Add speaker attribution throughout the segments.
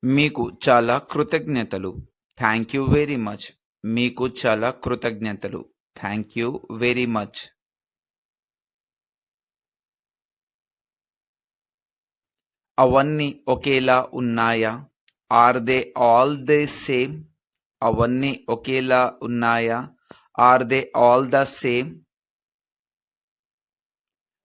Speaker 1: మీకు చాలా కృతజ్ఞతలు. Thank you very much. మీకు చాలా కృతజ్ఞతలు. Thank you very much. అవన్నీ ఒకేలా ఉన్నాయా? Are they all the same? అవన్నీ ఒకేలా ఉన్నాయా? Are they all the same?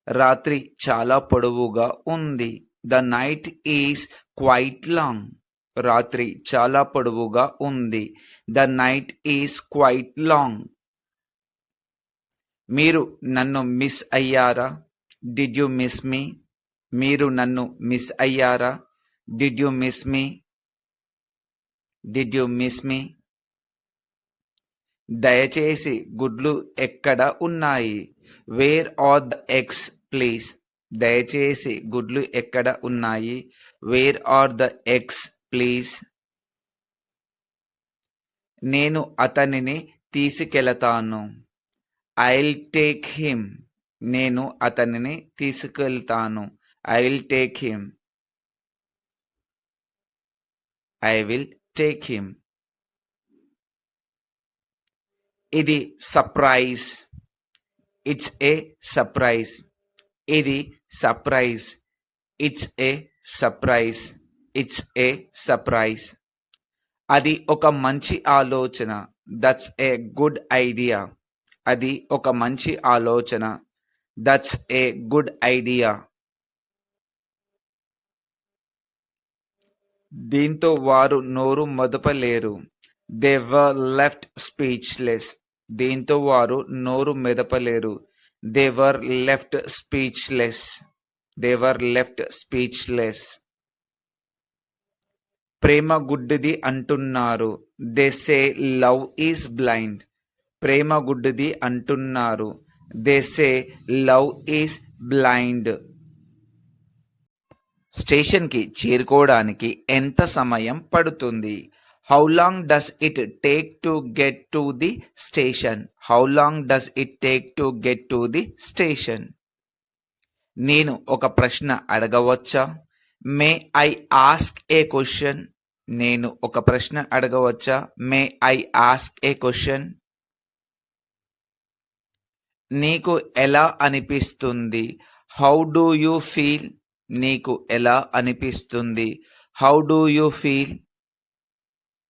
Speaker 1: రాత్రి చాలా పొడవుగా ఉంది. The night is quite long. రాత్రి చాలా పొడవుగా ఉంది. The night is quite long. మీరు నన్ను మిస్ అయ్యారా? Did you miss me? మీరు నన్ను మిస్ అయ్యారా? Did you miss me? Did you miss me? దయచేసి గుడ్లు ఎక్కడ ఉన్నాయి? Where are the eggs please? దయచేసి గుడ్లు ఎక్కడ ఉన్నాయి? Where are the eggs please? నేను అతనిని తీసుకెళతాను. I'll take him. నేను అతనిని తీసుకెళ్తాను. I will take him. I will take him. ఇది సర్ప్రైజ్. It's a surprise. ఇది surprise. It's a surprise. It's a surprise. అది ఒక మంచి ఆలోచన. That's a good idea. అది ఒక మంచి ఆలోచన. That's a good idea. దీంతో వారు నోరు మెదపలేరు. They were left speechless. దీంతో వారు నోరు మెదపలేరు. They were left speechless. They were left speechless. ప్రేమ గుడ్డిది అంటున్నారు. They say love is blind. ప్రేమ గుడ్డిది అంటున్నారు. They say love is blind. స్టేషన్కి చేరుకోవడానికి ఎంత సమయం పడుతుంది? How long does it take to get to the station? How long does it take to get to the station? నేను ఒక ప్రశ్న అడగవచ్చా? May I ask a question? నేను ఒక ప్రశ్న అడగవచ్చా? May I ask a question? నీకు ఎలా అనిపిస్తుంది? How do you feel? నీకు ఎలా అనిపిస్తుంది? How do you feel?